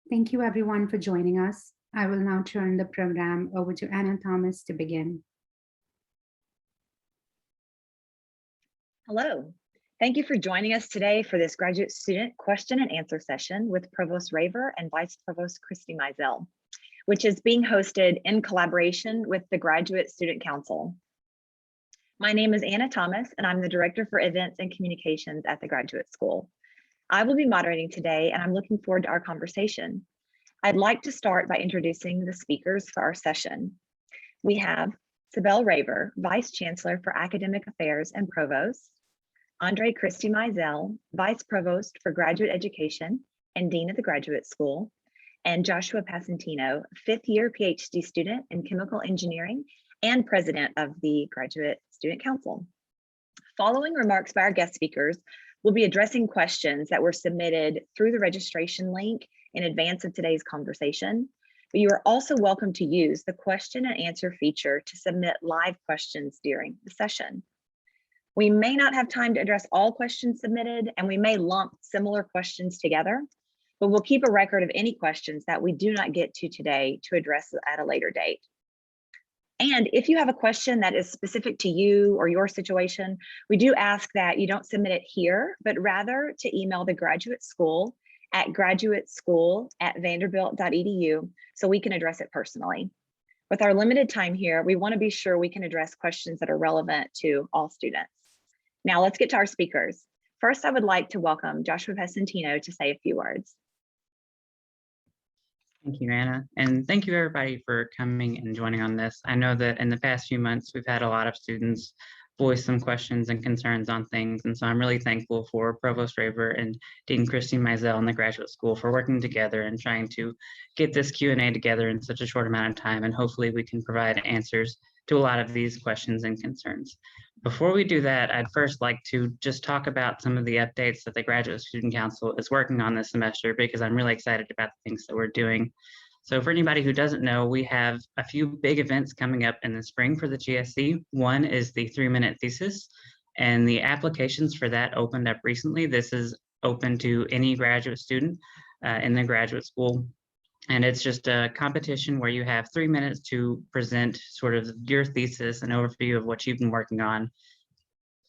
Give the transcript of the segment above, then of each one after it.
Thank you everyone for joining us. I will now turn the program over to Anna Thomas to begin. Hello. Thank you for joining us today for this graduate student question and answer session with Provost Raver and Vice Provost Christy Mizell, which is being hosted in collaboration with the Graduate Student Council. My name is Anna Thomas, and I'm the Director for Events and Communications at the Graduate School. I will be moderating today, and I'm looking forward to our conversation. I'd like to start by introducing the speakers for our session. We have Sibel Raver, Vice Chancellor for Academic Affairs and Provost, Andre Christy Mizell, Vice Provost for Graduate Education and Dean of the Graduate School, and Joshua Passantino, fifth-year PhD student in Chemical Engineering and President of the Graduate Student Council. Following remarks by our guest speakers, we'll be addressing questions that were submitted through the registration link in advance of today's conversation, but you are also welcome to use the question and answer feature to submit live questions during the session. We may not have time to address all questions submitted, and we may lump similar questions together, but we'll keep a record of any questions that we do not get to today to address at a later date. And if you have a question that is specific to you or your situation, we do ask that you don't submit it here, but rather to email the Graduate School at graduateschool@vanderbilt.edu so we can address it personally. With our limited time here, we want to be sure we can address questions that are relevant to all students. Now let's get to our speakers. First, I would like to welcome Joshua Passantino to say a few words. Thank you, Anna. And thank you everybody for coming and joining on this. I know that in the past few months, we've had a lot of students voice some questions and concerns on things. And so I'm really thankful for Provost Raver and Dean Christy Mizell and the Graduate School for working together and trying to get this Q&A together in such a short amount of time. And hopefully we can provide answers to a lot of these questions and concerns. Before we do that, I'd first like to just talk about some of the updates that the Graduate Student Council is working on this semester, because I'm really excited about the things that we're doing. So for anybody who doesn't know, we have a few big events coming up in the spring for the GSC. One is the 3-minute thesis, and the applications for that opened up recently. This is open to any graduate student in the graduate school. And it's just a competition where you have 3 minutes to present sort of your thesis, an overview of what you've been working on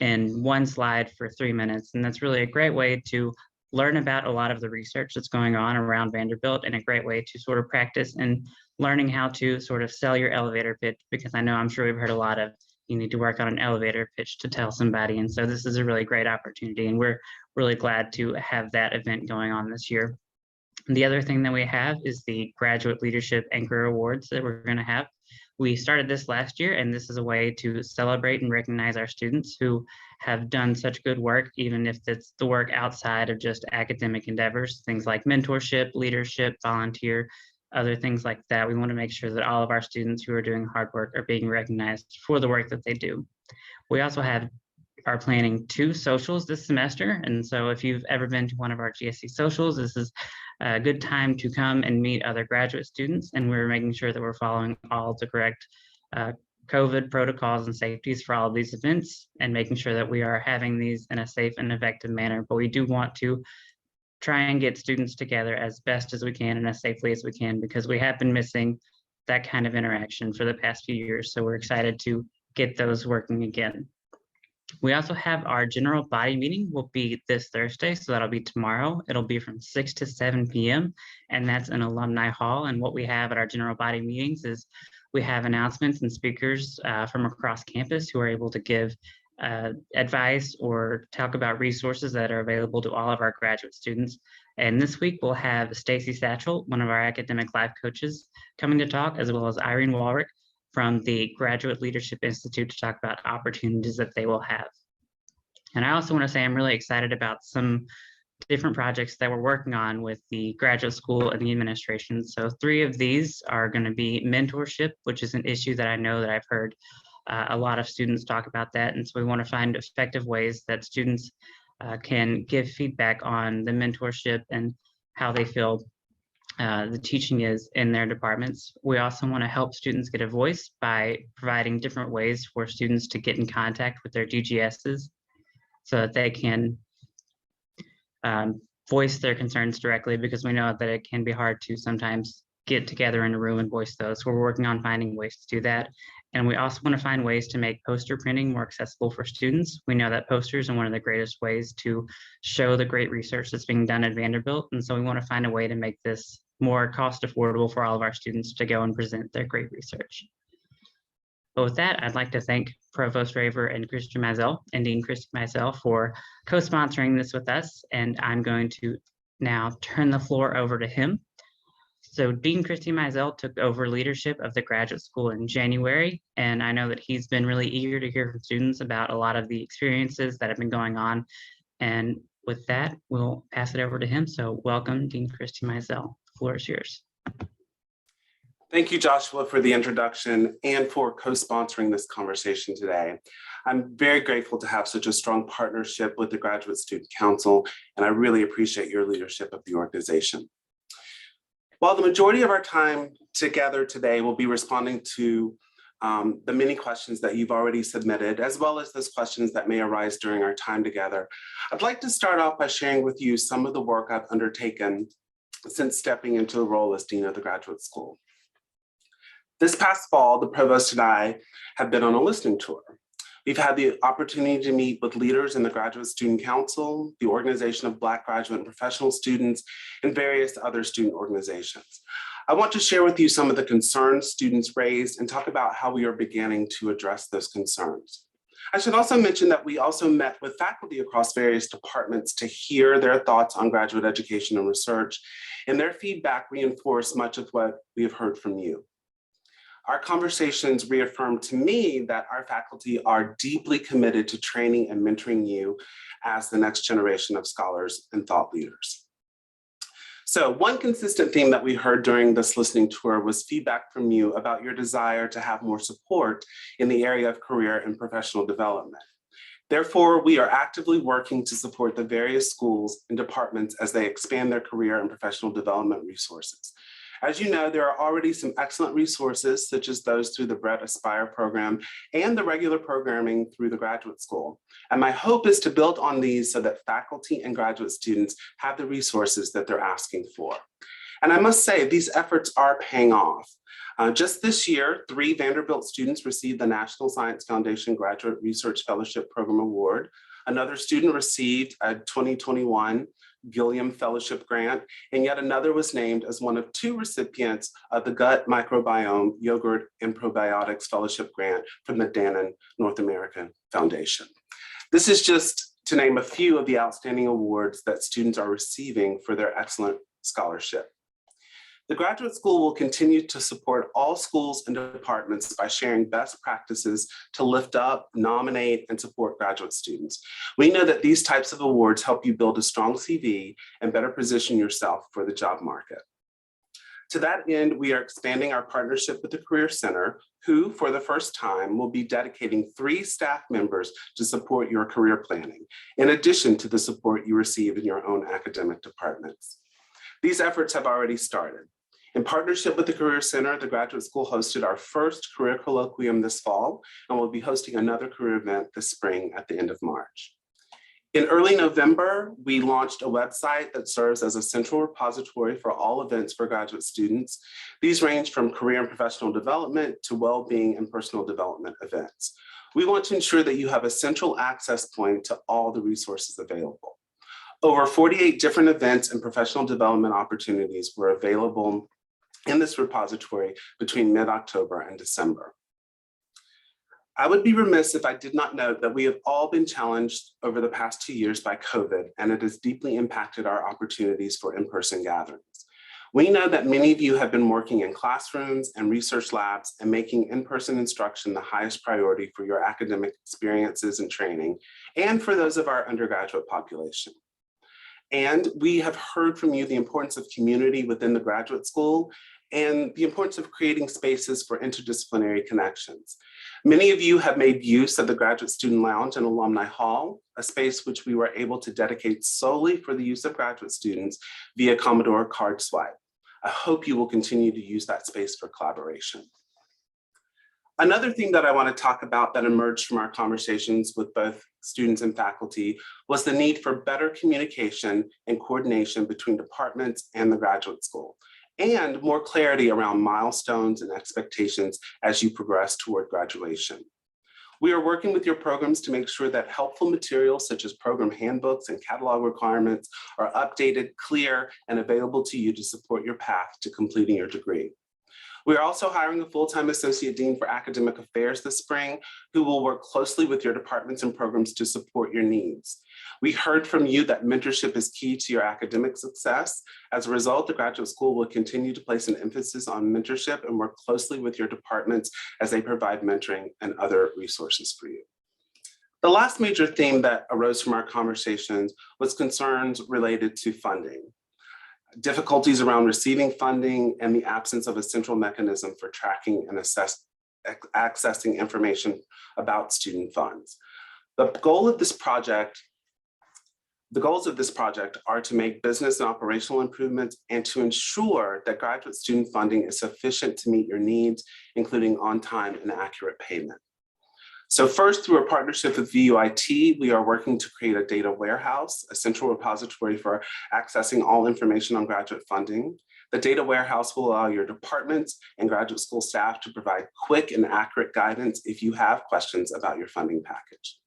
in one slide for 3 minutes. And that's really a great way to learn about a lot of the research that's going on around Vanderbilt, and a great way to sort of practice and learning how to sort of sell your elevator pitch, because I know I'm sure we've heard a lot of you need to work on an elevator pitch to tell somebody. And so this is a really great opportunity, and we're really glad to have that event going on this year. The other thing that we have is the Graduate Leadership and Career Awards that we're going to have. We started this last year, and this is a way to celebrate and recognize our students who have done such good work, even if it's the work outside of just academic endeavors, things like mentorship, leadership, volunteer, other things like that. We want to make sure that all of our students who are doing hard work are being recognized for the work that they do. We also are planning 2 socials this semester. And so if you've ever been to one of our GSC socials, this is a good time to come and meet other graduate students. And we're making sure that we're following all the correct COVID protocols and safeties for all of these events, and making sure that we are having these in a safe and effective manner. But we do want to try and get students together as best as we can and as safely as we can, because we have been missing that kind of interaction for the past few years. So we're excited to get those working again. We also have our general body meeting will be this Thursday, so that'll be tomorrow. It'll be from 6 to 7 p.m. and that's in Alumni Hall. And what we have at our general body meetings is we have announcements and speakers from across campus who are able to give advice or talk about resources that are available to all of our graduate students. And this week we'll have Stacy Satchel, one of our academic life coaches, coming to talk, as well as Irene Walrick from the Graduate Leadership Institute to talk about opportunities that they will have. And I also want to say I'm really excited about some different projects that we're working on with the graduate school and the administration. So 3 of these are going to be mentorship, which is an issue that I know that I've heard a lot of students talk about that. And so we want to find effective ways that students can give feedback on the mentorship and how they feel the teaching is in their departments. We also want to help students get a voice by providing different ways for students to get in contact with their DGSs so that they can voice their concerns directly, because we know that it can be hard to sometimes get together in a room and voice those. We're working on finding ways to do that. And we also want to find ways to make poster printing more accessible for students. We know that posters are one of the greatest ways to show the great research that's being done at Vanderbilt. And so we want to find a way to make this more cost affordable for all of our students to go and present their great research. But with that, I'd like to thank Provost Raver and Christy Mizell and Dean Christy Mizell for co-sponsoring this with us. And I'm going to now turn the floor over to him. So Dean Christy Mizell took over leadership of the graduate school in January, and I know that he's been really eager to hear from students about a lot of the experiences that have been going on. And with that, we'll pass it over to him. So welcome, Dean Christy Mizell. The floor is yours. Thank you, Joshua, for the introduction and for co-sponsoring this conversation today. I'm very grateful to have such a strong partnership with the Graduate Student Council, and I really appreciate your leadership of the organization. While the majority of our time together today will be responding to the many questions that you've already submitted, as well as those questions that may arise during our time together, I'd like to start off by sharing with you some of the work I've undertaken since stepping into the role as Dean of the Graduate School. This past fall, the Provost and I have been on a listening tour. We've had the opportunity to meet with leaders in the Graduate Student Council, the Organization of Black Graduate and Professional Students, and various other student organizations. I want to share with you some of the concerns students raised and talk about how we are beginning to address those concerns. I should also mention that we also met with faculty across various departments to hear their thoughts on graduate education and research, and their feedback reinforced much of what we have heard from you. Our conversations reaffirmed to me that our faculty are deeply committed to training and mentoring you as the next generation of scholars and thought leaders. So one consistent theme that we heard during this listening tour was feedback from you about your desire to have more support in the area of career and professional development. Therefore, we are actively working to support the various schools and departments as they expand their career and professional development resources. As you know, there are already some excellent resources, such as those through the Brett Aspire program and the regular programming through the graduate school. And my hope is to build on these so that faculty and graduate students have the resources that they're asking for. And I must say, these efforts are paying off. Just this year, 3 Vanderbilt students received the National Science Foundation Graduate Research Fellowship Program Award. Another student received a 2021 Gilliam Fellowship Grant, and yet another was named as one of 2 recipients of the Gut Microbiome Yogurt and Probiotics Fellowship Grant from the Dannon North American Foundation. This is just to name a few of the outstanding awards that students are receiving for their excellent scholarship. The graduate school will continue to support all schools and departments by sharing best practices to lift up, nominate, and support graduate students. We know that these types of awards help you build a strong CV and better position yourself for the job market. To that end, we are expanding our partnership with the Career Center, who, for the first time, will be dedicating 3 staff members to support your career planning, in addition to the support you receive in your own academic departments. These efforts have already started. In partnership with the Career Center, the Graduate School hosted our first career colloquium this fall, and we'll be hosting another career event this spring at the end of March. In early November, we launched a website that serves as a central repository for all events for graduate students. These range from career and professional development to well-being and personal development events. We want to ensure that you have a central access point to all the resources available. Over 48 different events and professional development opportunities were available in this repository between mid-October and December. I would be remiss if I did not note that we have all been challenged over the past 2 years by COVID, and it has deeply impacted our opportunities for in-person gatherings. We know that many of you have been working in classrooms and research labs and making in-person instruction the highest priority for your academic experiences and training, and for those of our undergraduate population. And we have heard from you the importance of community within the graduate school and the importance of creating spaces for interdisciplinary connections. Many of you have made use of the Graduate Student Lounge and Alumni Hall, a space which we were able to dedicate solely for the use of graduate students via Commodore Card Swipe. I hope you will continue to use that space for collaboration. Another thing that I want to talk about that emerged from our conversations with both students and faculty was the need for better communication and coordination between departments and the graduate school, and more clarity around milestones and expectations as you progress toward graduation. We are working with your programs to make sure that helpful materials such as program handbooks and catalog requirements are updated, clear, and available to you to support your path to completing your degree. We are also hiring a full-time Associate Dean for Academic Affairs this spring, who will work closely with your departments and programs to support your needs. We heard from you that mentorship is key to your academic success. As a result, the graduate school will continue to place an emphasis on mentorship and work closely with your departments as they provide mentoring and other resources for you. The last major theme that arose from our conversations was concerns related to funding. Difficulties around receiving funding and the absence of a central mechanism for tracking and accessing information about student funds. The goals of this project are to make business and operational improvements and to ensure that graduate student funding is sufficient to meet your needs, including on-time and accurate payment. So first, through a partnership with VUIT, we are working to create a data warehouse, a central repository for accessing all information on graduate funding. The data warehouse will allow your departments and graduate school staff to provide quick and accurate guidance if you have questions about your funding package.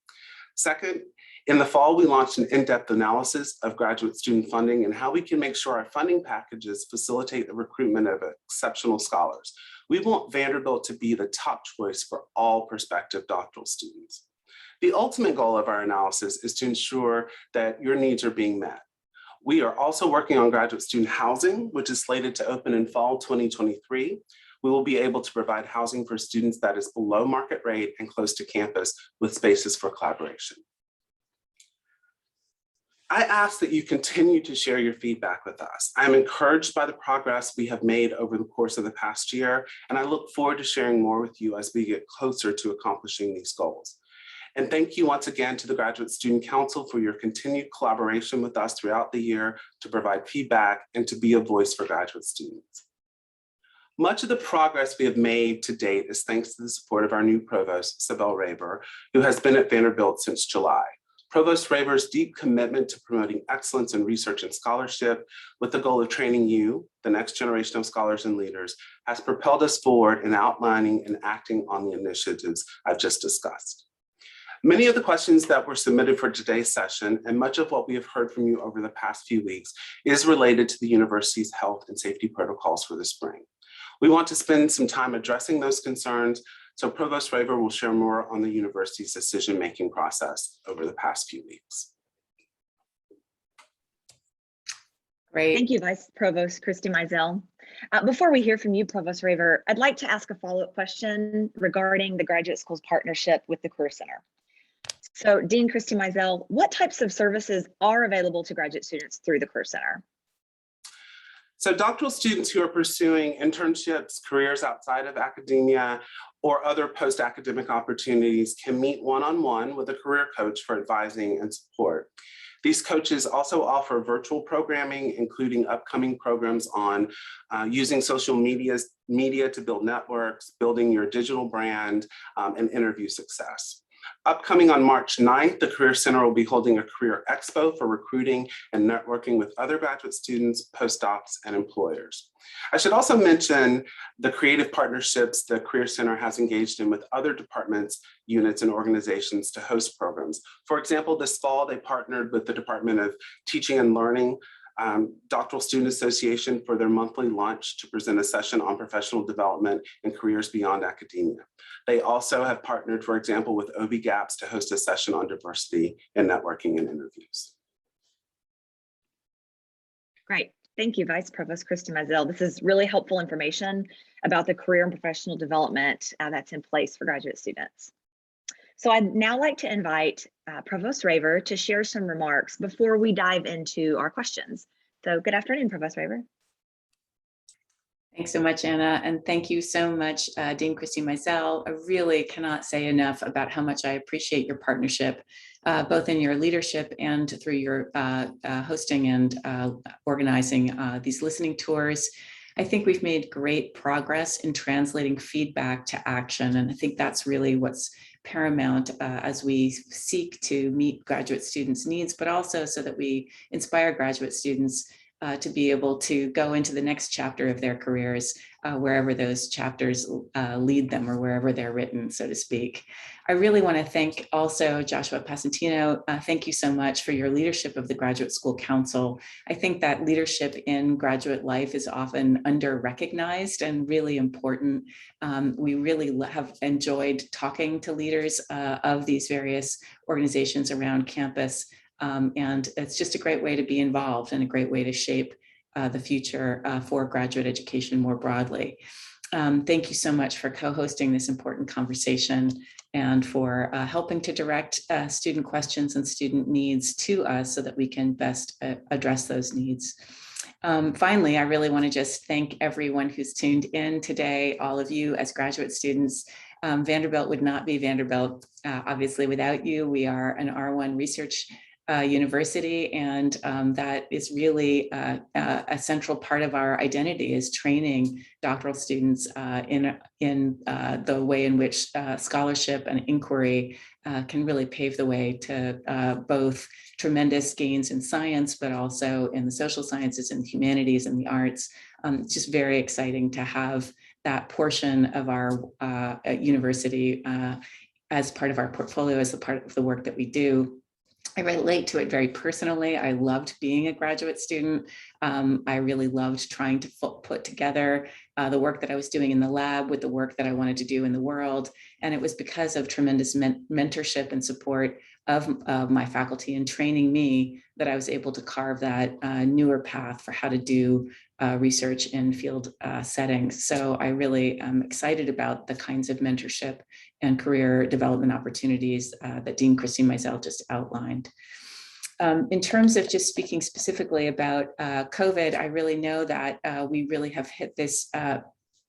Second, in the fall, we launched an in-depth analysis of graduate student funding and how we can make sure our funding packages facilitate the recruitment of exceptional scholars. We want Vanderbilt to be the top choice for all prospective doctoral students. The ultimate goal of our analysis is to ensure that your needs are being met. We are also working on graduate student housing, which is slated to open in fall 2023. We will be able to provide housing for students that is below market rate and close to campus with spaces for collaboration. I ask that you continue to share your feedback with us. I'm encouraged by the progress we have made over the course of the past year, and I look forward to sharing more with you as we get closer to accomplishing these goals. And thank you once again to the Graduate Student Council for your continued collaboration with us throughout the year to provide feedback and to be a voice for graduate students. Much of the progress we have made to date is thanks to the support of our new provost, Sibel Raver, who has been at Vanderbilt since July. Provost Raver's deep commitment to promoting excellence in research and scholarship with the goal of training you, the next generation of scholars and leaders, has propelled us forward in outlining and acting on the initiatives I've just discussed. Many of the questions that were submitted for today's session and much of what we have heard from you over the past few weeks is related to the university's health and safety protocols for the spring. We want to spend some time addressing those concerns, so Provost Raver will share more on the university's decision-making process over the past few weeks. Great. Thank you, Vice Provost Christy Mizell. Before we hear from you, Provost Raver, I'd like to ask a follow-up question regarding the graduate school's partnership with the Career Center. So Dean Christy Mizell, what types of services are available to graduate students through the Career Center? So doctoral students who are pursuing internships, careers outside of academia, or other post-academic opportunities can meet one-on-one with a career coach for advising and support. These coaches also offer virtual programming, including upcoming programs on using social media to build networks, building your digital brand, and interview success. Upcoming on March 9th, the Career Center will be holding a career expo for recruiting and networking with other graduate students, postdocs, and employers. I should also mention the creative partnerships the Career Center has engaged in with other departments, units, and organizations to host programs. For example, this fall, they partnered with the Department of Teaching and Learning, Doctoral Student Association for their monthly lunch to present a session on professional development and careers beyond academia. They also have partnered, for example, with OB-GAPS to host a session on diversity in networking and interviews. Great. Thank you, Vice Provost Christy Mizell. This is really helpful information about the career and professional development that's in place for graduate students. So I'd now like to invite Provost Raver to share some remarks before we dive into our questions. So good afternoon, Provost Raver. Thanks so much, Anna, and thank you so much, Dean Christy Mizell. I really cannot say enough about how much I appreciate your partnership, both in your leadership and through your hosting and organizing these listening tours. I think we've made great progress in translating feedback to action. And I think that's really what's paramount as we seek to meet graduate students' needs, but also so that we inspire graduate students to be able to go into the next chapter of their careers, wherever those chapters lead them or wherever they're written, so to speak. I really want to thank also Joshua Pasentino. Thank you so much for your leadership of the Graduate School Council. I think that leadership in graduate life is often under-recognized and really important. We really have enjoyed talking to leaders of these various organizations around campus. And it's just a great way to be involved and a great way to shape the future for graduate education more broadly. Thank you so much for co-hosting this important conversation and for helping to direct student questions and student needs to us so that we can best address those needs. Finally, I really want to just thank everyone who's tuned in today, all of you as graduate students. Vanderbilt would not be Vanderbilt, obviously, without you. We are an R1 research university, and that is really a central part of our identity, is training doctoral students in the way in which scholarship and inquiry can really pave the way to both tremendous gains in science, but also in the social sciences and humanities and the arts. It's just very exciting to have that portion of our university as part of our portfolio, as a part of the work that we do. I relate to it very personally. I loved being a graduate student. I really loved trying to put together the work that I was doing in the lab with the work that I wanted to do in the world. And it was because of tremendous mentorship and support of my faculty in training me that I was able to carve that newer path for how to do research in field settings. So I really am excited about the kinds of mentorship and career development opportunities that Dean Christine Meisel just outlined. In terms of just speaking specifically about COVID, I really know that we really have hit this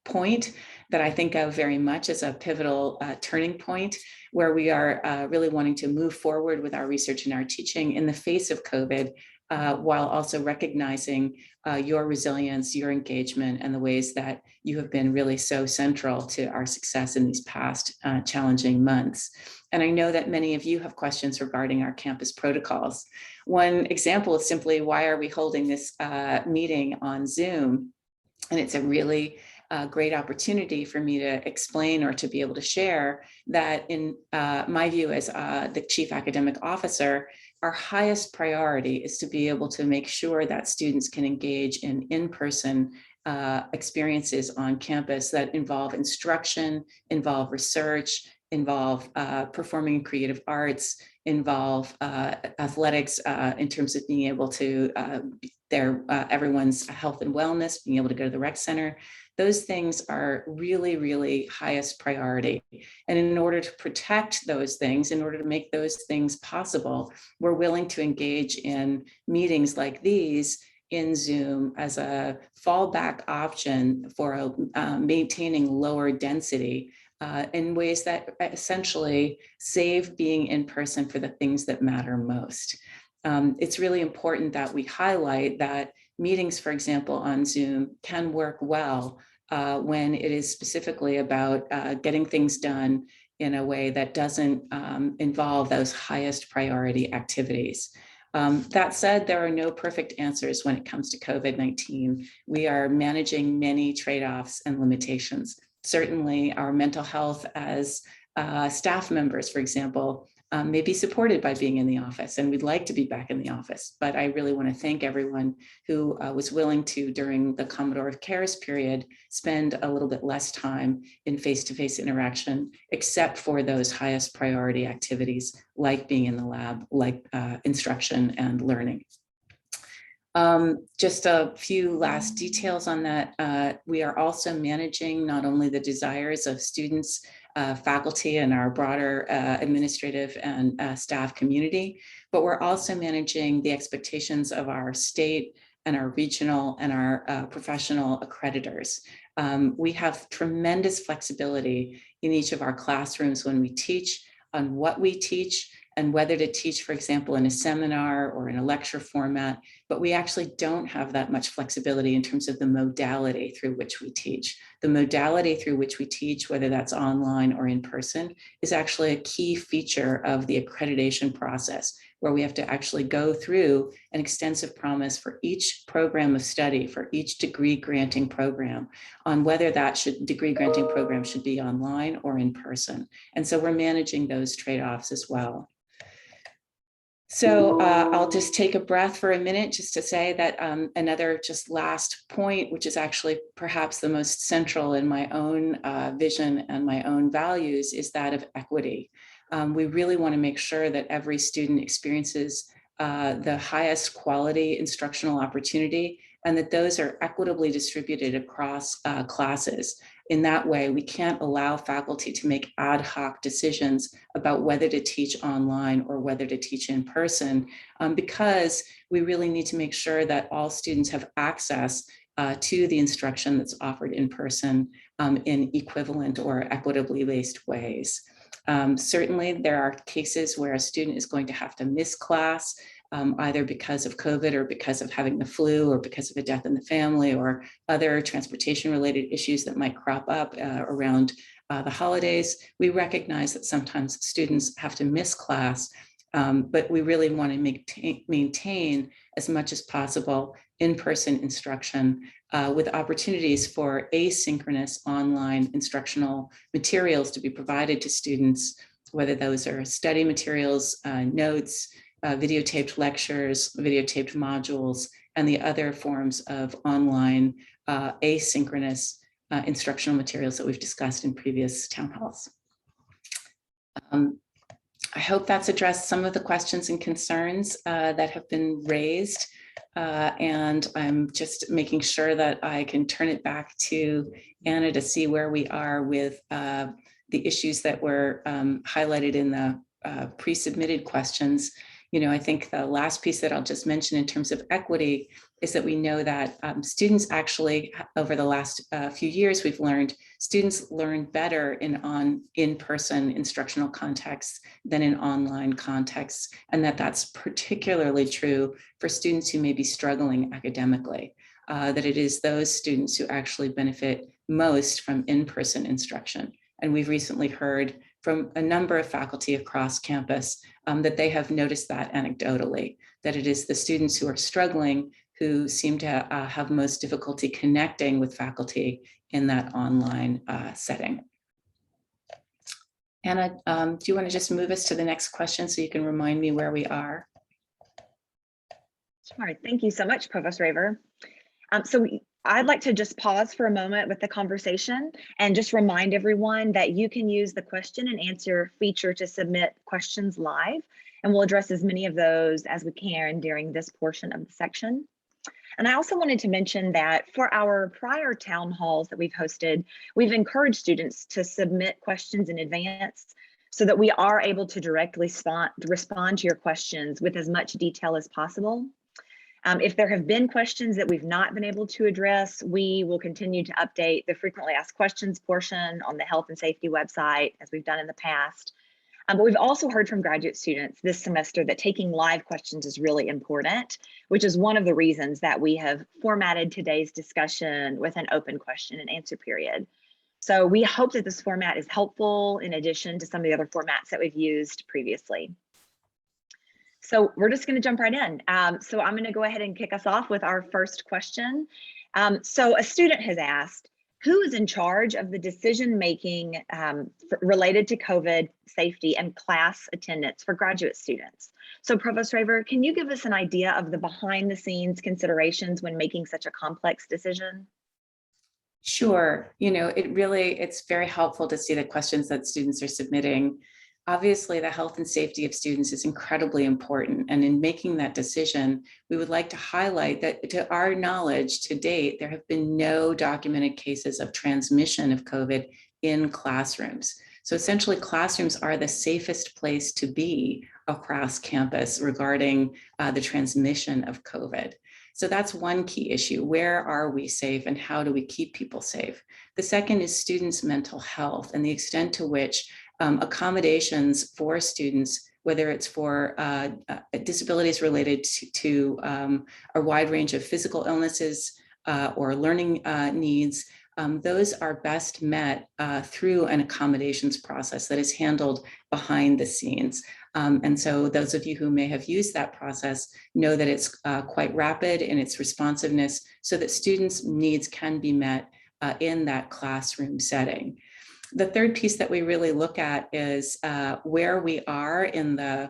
point that I think of very much as a pivotal turning point, where we are really wanting to move forward with our research and our teaching in the face of COVID, while also recognizing your resilience, your engagement, and the ways that you have been really so central to our success in these past challenging months. And I know that many of you have questions regarding our campus protocols. One example is simply, why are we holding this meeting on Zoom? And it's a really great opportunity for me to explain or to be able to share that in my view as the Chief Academic Officer, our highest priority is to be able to make sure that students can engage in in-person experiences on campus that involve instruction, involve research, involve performing creative arts, involve athletics in terms of being able to everyone's health and wellness, being able to go to the rec center. Those things are really, really highest priority. And in order to protect those things, in order to make those things possible, we're willing to engage in meetings like these in Zoom as a fallback option for maintaining lower density in ways that essentially save being in person for the things that matter most. It's really important that we highlight that meetings, for example, on Zoom can work well when it is specifically about getting things done in a way that doesn't involve those highest priority activities. That said, there are no perfect answers when it comes to COVID-19. We are managing many trade-offs and limitations. Certainly, our mental health as staff members, for example, may be supported by being in the office, and we'd like to be back in the office. But I really want to thank everyone who was willing to, during the Commodore Cares period, spend a little bit less time in face-to-face interaction, except for those highest priority activities, like being in the lab, like instruction and learning. Just a few last details on that. We are also managing not only the desires of students, faculty, and our broader administrative and staff community, but we're also managing the expectations of our state and our regional and our professional accreditors. We have tremendous flexibility in each of our classrooms when we teach, on what we teach, and whether to teach, for example, in a seminar or in a lecture format. but we actually don't have that much flexibility in terms of the modality through which we teach. The modality through which we teach, whether that's online or in person, is actually a key feature of the accreditation process, where we have to actually go through an extensive promise for each program of study, for each degree granting program, on whether that degree granting program should be online or in person. And so we're managing those trade-offs as well. So I'll just take a breath for a minute just to say that another just last point, which is actually perhaps the most central in my own vision and my own values, is that of equity. We really want to make sure that every student experiences the highest quality instructional opportunity, and that those are equitably distributed across classes. In that way, we can't allow faculty to make ad hoc decisions about whether to teach online or whether to teach in person, because we really need to make sure that all students have access to the instruction that's offered in person in equivalent or equitably based ways. Certainly, there are cases where a student is going to have to miss class, either because of COVID or because of having the flu or because of a death in the family or other transportation-related issues that might crop up around the holidays. We recognize that sometimes students have to miss class, but we really want to maintain as much as possible in-person instruction with opportunities for asynchronous online instructional materials to be provided to students, whether those are study materials, notes, videotaped lectures, videotaped modules, and the other forms of online asynchronous instructional materials that we've discussed in previous town halls. I hope that's addressed some of the questions and concerns that have been raised. And I'm just making sure that I can turn it back to Anna to see where we are with the issues that were highlighted in the pre-submitted questions. You know, I think the last piece that I'll just mention in terms of equity is that we know that students actually, over the last few years, we've learned students learn better in in-person instructional contexts than in online contexts, and that's particularly true for students who may be struggling academically, that it is those students who actually benefit most from in-person instruction. And we've recently heard from a number of faculty across campus that they have noticed that anecdotally, that it is the students who are struggling who seem to have most difficulty connecting with faculty in that online setting. Anna, do you want to just move us to the next question so you can remind me where we are? Sure, thank you so much, Provost Raver. I'd like to just pause for a moment with the conversation and just remind everyone that you can use the question and answer feature to submit questions live, and we'll address as many of those as we can during this portion of the section. And I also wanted to mention that for our prior town halls that we've hosted, we've encouraged students to submit questions in advance so that we are able to directly respond to your questions with as much detail as possible. If there have been questions that we've not been able to address, we will continue to update the frequently asked questions portion on the health and safety website as we've done in the past. But we've also heard from graduate students this semester that taking live questions is really important, which is one of the reasons that we have formatted today's discussion with an open question and answer period. So we hope that this format is helpful in addition to some of the other formats that we've used previously. So we're just going to jump right in. So I'm going to go ahead and kick us off with our first question. So a student has asked, who is in charge of the decision-making related to COVID safety and class attendance for graduate students? So Provost Raver, can you give us an idea of the behind-the-scenes considerations when making such a complex decision? Sure. You know, it's very helpful to see the questions that students are submitting. Obviously, the health and safety of students is incredibly important. And in making that decision, we would like to highlight that to our knowledge to date, there have been no documented cases of transmission of COVID in classrooms. So essentially, classrooms are the safest place to be across campus regarding the transmission of COVID. So that's one key issue. Where are we safe and how do we keep people safe? The second is students' mental health and the extent to which accommodations for students whether it's for disabilities related to a wide range of physical illnesses or learning needs, those are best met through an accommodations process that is handled behind the scenes. And so those of you who may have used that process know that it's quite rapid in its responsiveness so that students' needs can be met in that classroom setting. The third piece that we really look at is where we are in the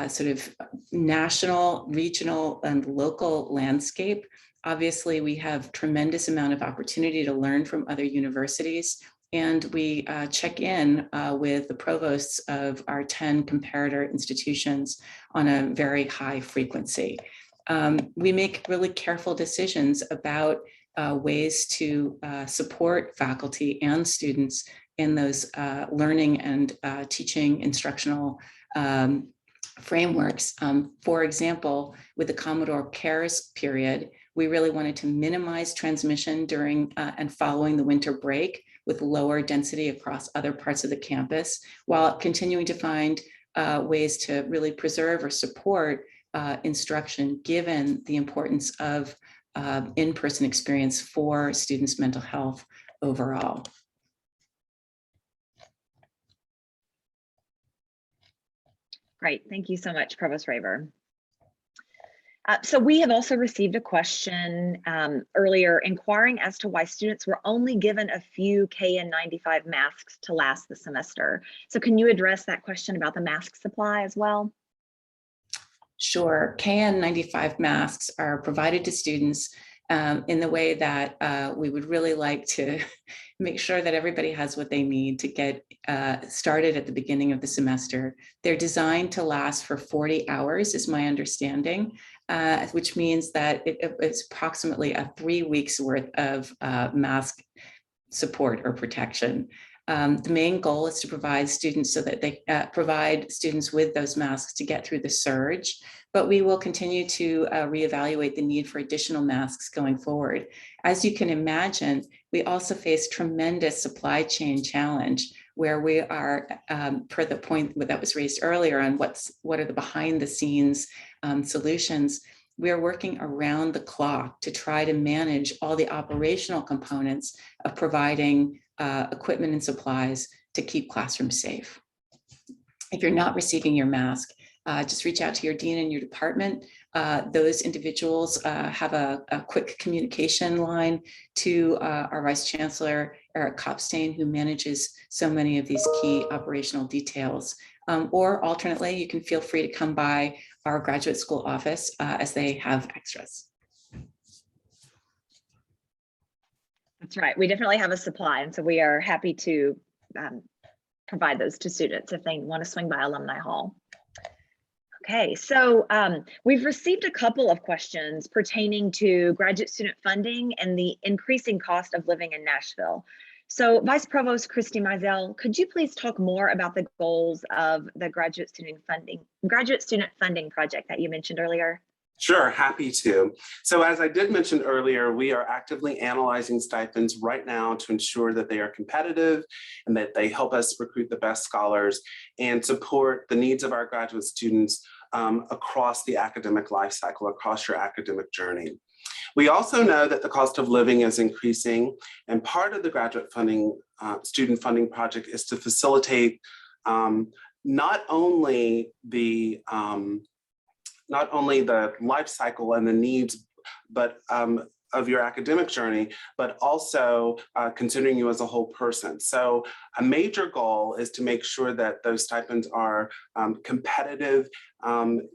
sort of national, regional, and local landscape. Obviously, we have tremendous amount of opportunity to learn from other universities, and we check in with the provosts of our 10 comparator institutions on a very high frequency. We make really careful decisions about ways to support faculty and students in those learning and teaching instructional frameworks. For example, with the Commodore Cares period, we really wanted to minimize transmission during and following the winter break with lower density across other parts of the campus, while continuing to find ways to really preserve or support instruction, given the importance of in-person experience for students' mental health overall. Great, thank you so much, Provost Raver. So we have also received a question earlier inquiring as to why students were only given a few KN95 masks to last the semester. So can you address that question about the mask supply as well? Sure. KN95 masks are provided to students in the way that we would really like to make sure that everybody has what they need to get started at the beginning of the semester. They're designed to last for 40 hours, is my understanding, which means that it's approximately a 3 weeks worth of mask support or protection. The main goal is to provide students so that they provide students with those masks to get through the surge, but we will continue to reevaluate the need for additional masks going forward. As you can imagine, we also face tremendous supply chain challenge where we are, per the point that was raised earlier on what are the behind the scenes solutions, we are working around the clock to try to manage all the operational components of providing equipment and supplies to keep classrooms safe. If you're not receiving your mask, just reach out to your dean and your department. Those individuals have a quick communication line to our Vice Chancellor, Eric Kopstein, who manages so many of these key operational details. Or alternately, you can feel free to come by our graduate school office as they have extras. That's right. We definitely have a supply, and so we are happy to provide those to students if they want to swing by Alumni Hall. Okay, so we've received a couple of questions pertaining to graduate student funding and the increasing cost of living in Nashville. So Vice Provost Christy Mizell, could you please talk more about the goals of the graduate student funding project that you mentioned earlier? Sure, happy to. So as I did mention earlier, we are actively analyzing stipends right now to ensure that they are competitive and that they help us recruit the best scholars and support the needs of our graduate students across the academic life cycle, across your academic journey. We also know that the cost of living is increasing, and part of the graduate funding, student funding project is to facilitate not only the life cycle and the needs, but of your academic journey, but also considering you as a whole person. So a major goal is to make sure that those stipends are competitive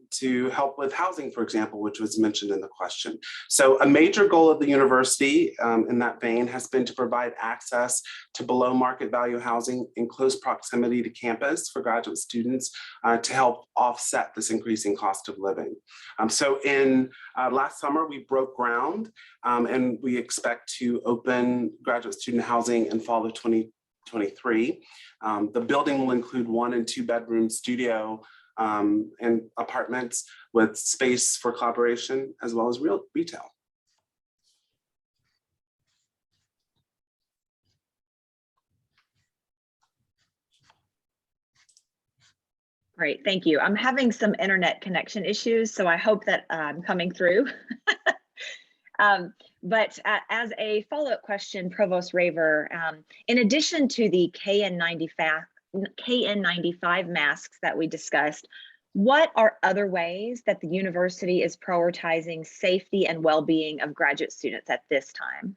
to help with housing, for example, which was mentioned in the question. So a major goal of the university in that vein has been to provide access to below market value housing in close proximity to campus for graduate students to help offset this increasing cost of living. So in last summer, we broke ground and we expect to open graduate student housing in fall of 2023. The building will include 1 and 2 bedroom studio and apartments with space for collaboration as well as retail. Great, thank you. I'm having some internet connection issues, so I hope that I'm coming through. But as a follow-up question, Provost Raver, in addition to the KN95 masks that we discussed, what are other ways that the university is prioritizing safety and well-being of graduate students at this time?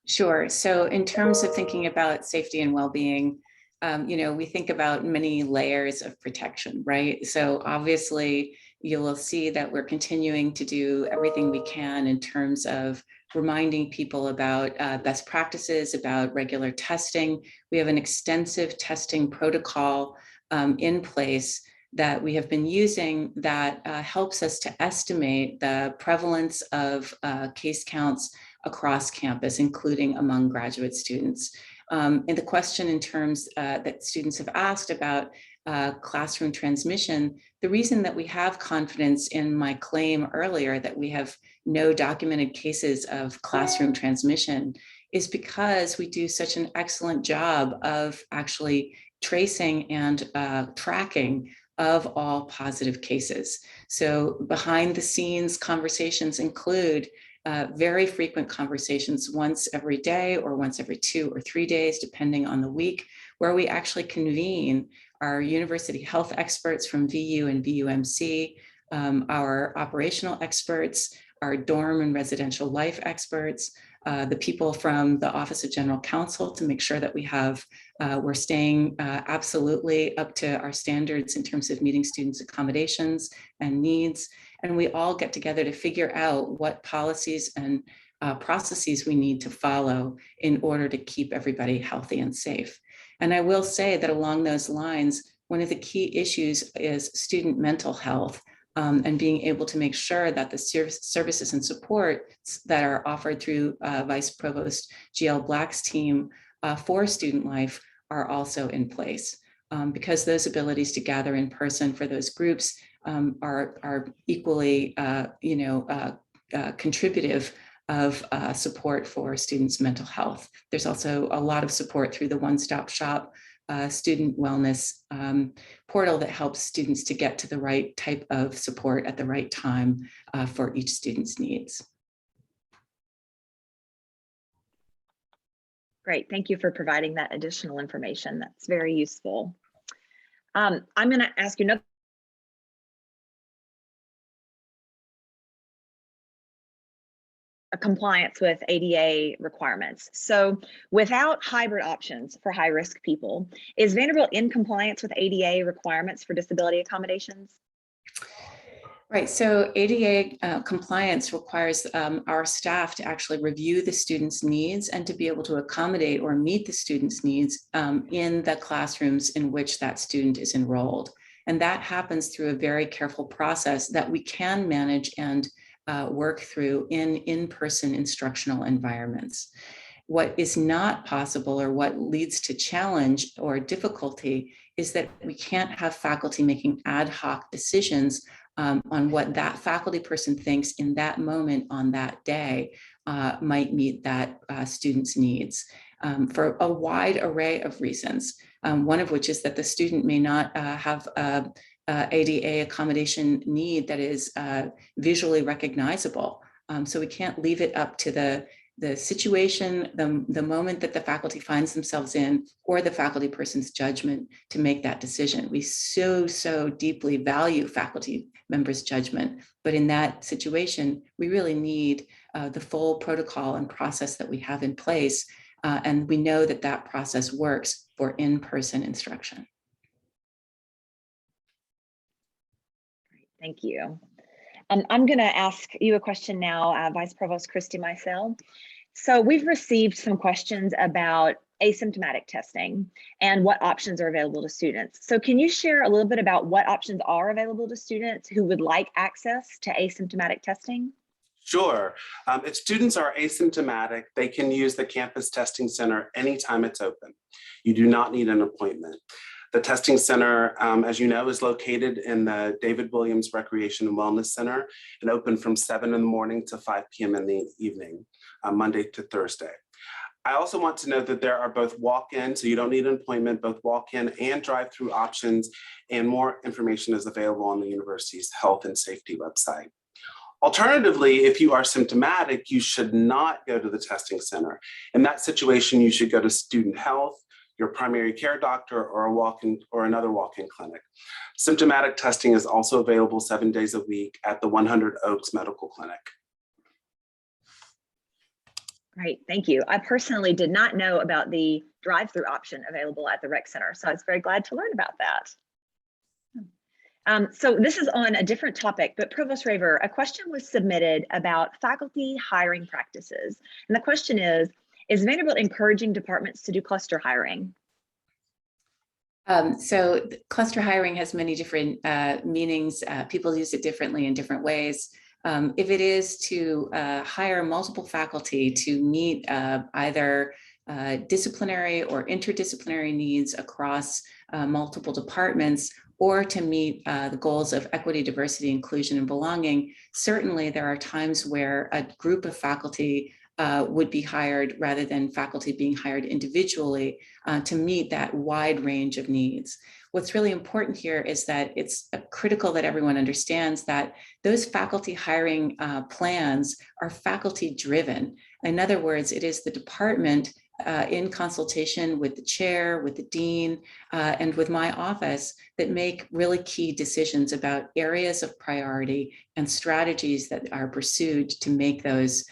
Sure. So in terms of thinking about safety and well-being, we think about many layers of protection, right? So obviously, you will see that we're continuing to do everything we can in terms of reminding people about best practices, about regular testing. We have an extensive testing protocol in place that we have been using that helps us to estimate the prevalence of case counts across campus, including among graduate students. And the question in terms that students have asked about classroom transmission, the reason that we have confidence in my claim earlier that we have no documented cases of classroom transmission is because we do such an excellent job of actually tracing and tracking of all positive cases. So behind the scenes conversations include very frequent conversations once every day or once every 2 or 3 days, depending on the week, where we actually convene our university health experts from VU and VUMC, our operational experts, our dorm and residential life experts, the people from the Office of General Counsel to make sure that we're staying absolutely up to our standards in terms of meeting students' accommodations and needs. And we all get together to figure out what policies and processes we need to follow in order to keep everybody healthy and safe. And I will say that along those lines, one of the key issues is student mental health. And being able to make sure that the services and supports that are offered through Vice Provost GL Black's team for student life are also in place. Because those abilities to gather in person for those groups are equally contributive of support for students' mental health. There's also a lot of support through the one-stop shop student wellness portal that helps students to get to the right type of support at the right time for each student's needs. Great, thank you for providing that additional information. That's very useful. I'm going to ask you another compliance with ADA requirements. So without hybrid options for high-risk people, is Vanderbilt in compliance with ADA requirements for disability accommodations? Right, so ADA compliance requires our staff to actually review the student's needs and to be able to accommodate or meet the student's needs in the classrooms in which that student is enrolled. And that happens through a very careful process that we can manage and work through in-person instructional environments. What is not possible or what leads to challenge or difficulty is that we can't have faculty making ad hoc decisions on what that faculty person thinks in that moment on that day might meet that student's needs for a wide array of reasons. One of which is that the student may not have ADA accommodation need that is visually recognizable. So we can't leave it up to the situation, the moment that the faculty finds themselves in, or the faculty person's judgment to make that decision. We so deeply value faculty members' judgment, but in that situation, we really need the full protocol and process that we have in place. And we know that that process works for in-person instruction. Thank you. And I'm going to ask you a question now, Vice Provost Christy Mizell. So we've received some questions about asymptomatic testing and what options are available to students. So can you share a little bit about what options are available to students who would like access to asymptomatic testing? Sure. If students are asymptomatic, they can use the campus testing center anytime it's open. You do not need an appointment. The testing center, as you know, is located in the David Williams Recreation and Wellness Center and open from 7 in the morning to 5 p.m. in the evening, Monday to Thursday. I also want to note that there are both walk-in, so you don't need an appointment, both walk-in and drive-through options, and more information is available on the university's health and safety website. Alternatively, if you are symptomatic, you should not go to the testing center. In that situation, you should go to student health, your primary care doctor, or a walk-in or another walk-in clinic. Symptomatic testing is also available 7 days a week at the 100 Oaks Medical Clinic. Great, thank you. I personally did not know about the drive-through option available at the rec center, so I was very glad to learn about that. So this is on a different topic, but Provost Raver, a question was submitted about faculty hiring practices. And the question is Vanderbilt encouraging departments to do cluster hiring? So cluster hiring has many different meanings. People use it differently in different ways. If it is to hire multiple faculty to meet either disciplinary or interdisciplinary needs across multiple departments, or to meet the goals of equity, diversity, inclusion, and belonging, certainly there are times where a group of faculty would be hired rather than faculty being hired individually to meet that wide range of needs. What's really important here is that it's critical that everyone understands that those faculty hiring plans are faculty driven. In other words, it is the department in consultation with the chair, with the dean, and with my office that make really key decisions about areas of priority and strategies that are pursued to make those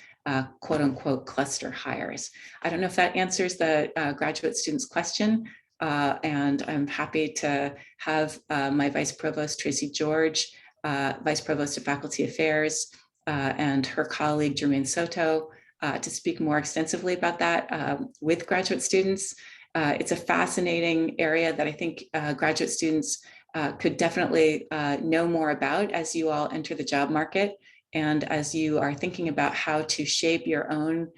quote unquote cluster hires. I don't know if that answers the graduate student's question. And I'm happy to have my Vice Provost, Tracy George, Vice Provost of Faculty Affairs, and her colleague, Jermaine Soto, to speak more extensively about that with graduate students. It's a fascinating area that I think graduate students could definitely know more about as you all enter the job market and as you are thinking about how to shape your own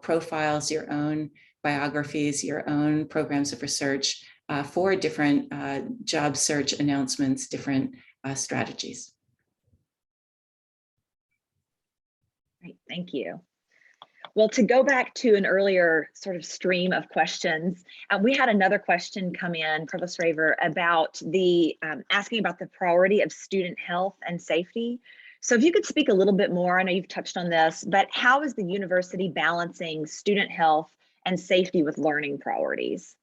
profiles, your own biographies, your own programs of research for different job search announcements, different strategies. Great, thank you. Well, to go back to an earlier sort of stream of questions, we had another question come in, Provost Raver, about the asking about the priority of student health and safety. So if you could speak a little bit more, I know you've touched on this, but how is the university balancing student health and safety with learning priorities?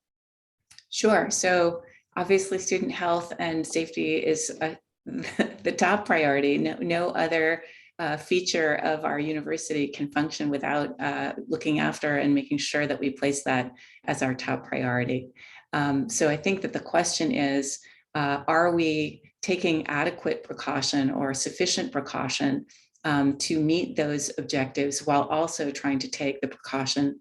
Sure. So obviously student health and safety is the top priority. No other feature of our university can function without looking after and making sure that we place that as our top priority. So I think that the question is, are we taking adequate precaution or sufficient precaution to meet those objectives while also trying to take the precaution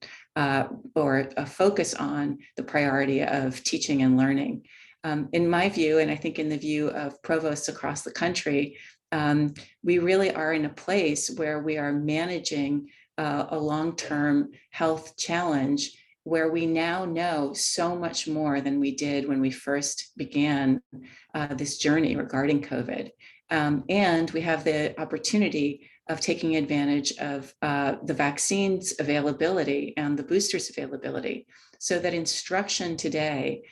or a focus on the priority of teaching and learning? In my view, and I think in the view of provosts across the country, we really are in a place where we are managing a long-term health challenge where we now know so much more than we did when we first began this journey regarding COVID. And we have the opportunity of taking advantage of the vaccines availability and the boosters availability, so that instruction today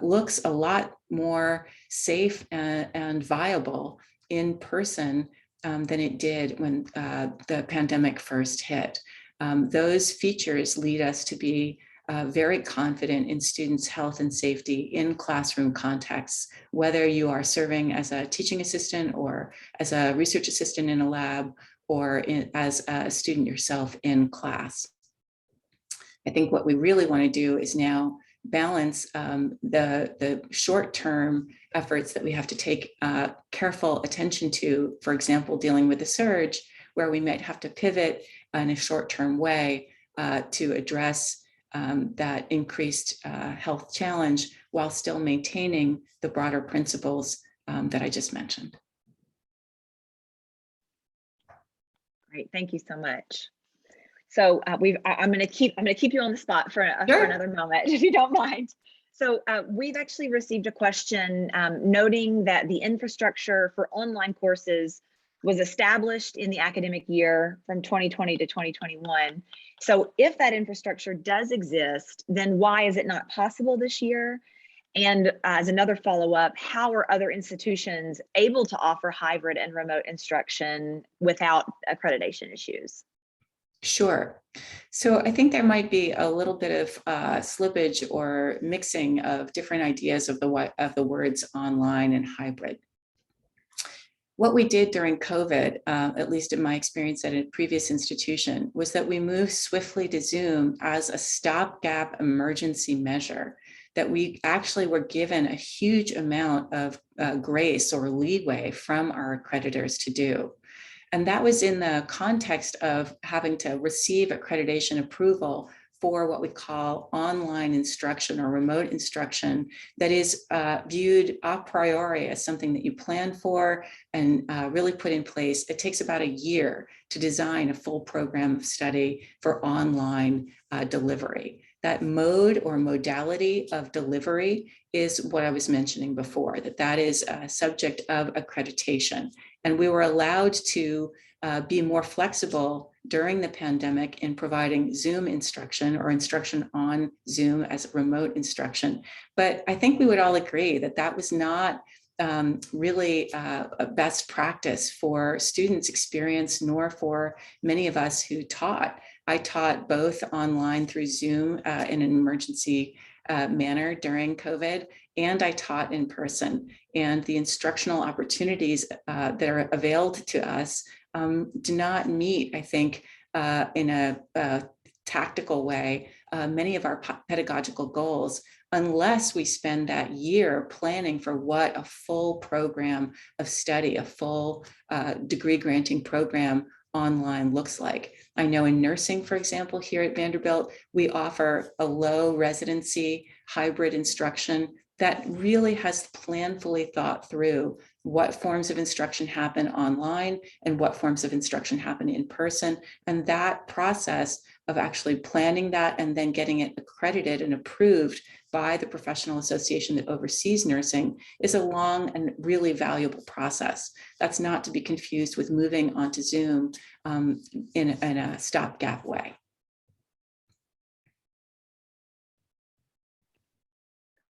looks a lot more safe and viable in person than it did when the pandemic first hit. Those features lead us to be very confident in students' health and safety in classroom contexts, whether you are serving as a teaching assistant or as a research assistant in a lab or as a student yourself in class. I think what we really want to do is now balance the short-term efforts that we have to take careful attention to, for example, dealing with the surge, where we might have to pivot in a short-term way to address that increased health challenge while still maintaining the broader principles that I just mentioned. Great, thank you so much. So I'm going to keep you on the spot for another moment, if you don't mind. So we've actually received a question noting that the infrastructure for online courses was established in the academic year from 2020 to 2021. So if that infrastructure does exist, then why is it not possible this year? And as another follow-up, how are other institutions able to offer hybrid and remote instruction without accreditation issues? Sure. So I think there might be a little bit of slippage or mixing of different ideas of the words online and hybrid. What we did during COVID, at least in my experience at a previous institution, was that we moved swiftly to Zoom as a stopgap emergency measure, that we actually were given a huge amount of grace or leeway from our accreditors to do. And that was in the context of having to receive accreditation approval for what we call online instruction or remote instruction that is viewed a priori as something that you plan for and really put in place. It takes about a year to design a full program of study for online delivery. That mode or modality of delivery is what I was mentioning before, that is a subject of accreditation. And we were allowed to be more flexible during the pandemic in providing Zoom instruction or instruction on Zoom as remote instruction. But I think we would all agree that that was not really a best practice for students' experience, nor for many of us who taught. I taught both online through Zoom in an emergency manner during COVID, and I taught in person. And the instructional opportunities that are availed to us do not meet, I think, in a tactical way, many of our pedagogical goals, unless we spend that year planning for what a full program of study, a full degree granting program online looks like. I know in nursing, for example, here at Vanderbilt, we offer a low residency hybrid instruction that really has planfully thought through what forms of instruction happen online and what forms of instruction happen in person. And that process of actually planning that and then getting it accredited and approved by the professional association that oversees nursing is a long and really valuable process. That's not to be confused with moving onto Zoom in a stopgap way.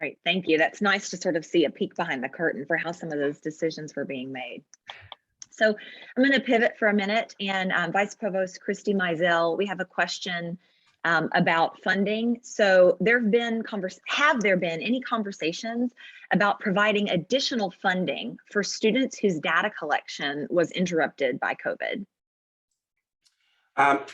Great, thank you. That's nice to sort of see a peek behind the curtain for how some of those decisions were being made. So I'm going to pivot for a minute, and Vice Provost Christy Mizell, we have a question about funding. So have there been any conversations about providing additional funding for students whose data collection was interrupted by COVID?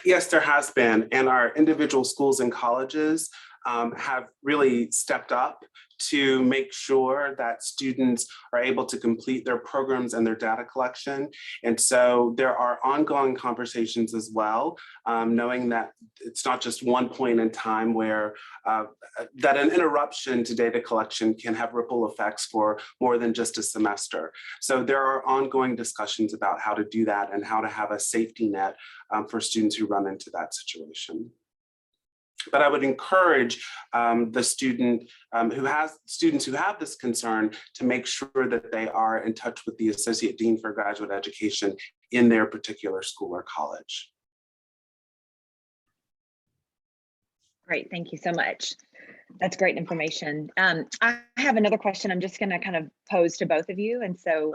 Yes, there has been, and our individual schools and colleges have really stepped up to make sure that students are able to complete their programs and their data collection. And so there are ongoing conversations as well, knowing that it's not just one point in time where that an interruption to data collection can have ripple effects for more than just a semester. So there are ongoing discussions about how to do that and how to have a safety net for students who run into that situation. But I would encourage the students who have this concern to make sure that they are in touch with the Associate Dean for Graduate Education in their particular school or college. Great, thank you so much. That's great information. I have another question I'm just going to kind of pose to both of you. And so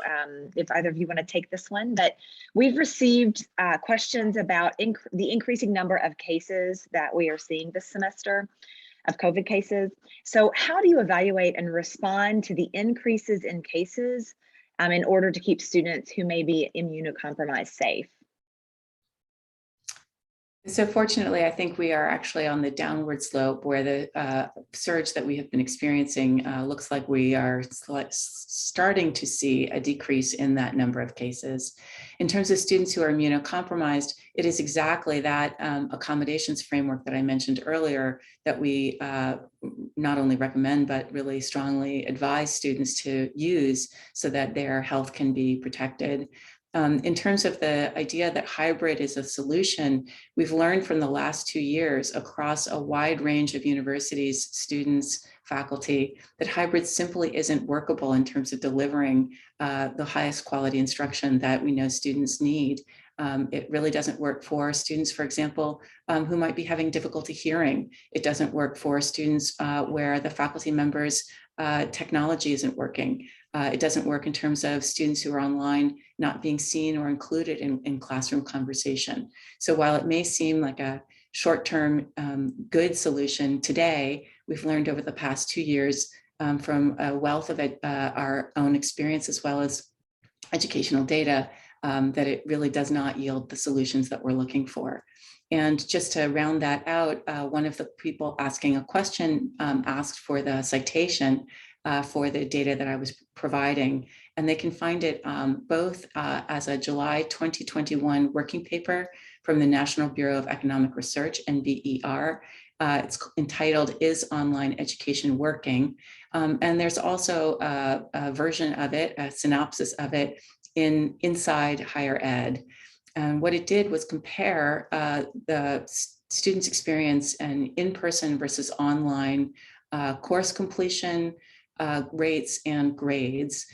if either of you want to take this one, but we've received questions about the increasing number of cases that we are seeing this semester of COVID cases. So how do you evaluate and respond to the increases in cases in order to keep students who may be immunocompromised safe? So fortunately, I think we are actually on the downward slope where the surge that we have been experiencing looks like we are starting to see a decrease in that number of cases. In terms of students who are immunocompromised, it is exactly that accommodations framework that I mentioned earlier that we not only recommend, but really strongly advise students to use so that their health can be protected. In terms of the idea that hybrid is a solution, we've learned from the last 2 years across a wide range of universities, students, faculty, that hybrid simply isn't workable in terms of delivering the highest quality instruction that we know students need. It really doesn't work for students, for example, who might be having difficulty hearing. It doesn't work for students where the faculty members' technology isn't working. It doesn't work in terms of students who are online not being seen or included in classroom conversation. So while it may seem like a short-term good solution today, we've learned over the past 2 years from a wealth of our own experience as well as educational data that it really does not yield the solutions that we're looking for. And just to round that out, one of the people asking a question asked for the citation for the data that I was providing, and they can find it both as a July 2021 working paper from the National Bureau of Economic Research, NBER. It's entitled, "Is Online Education Working?" And there's also a version of it, a synopsis of it in Inside Higher Ed. And what it did was compare the students' experience and in-person versus online course completion rates and grades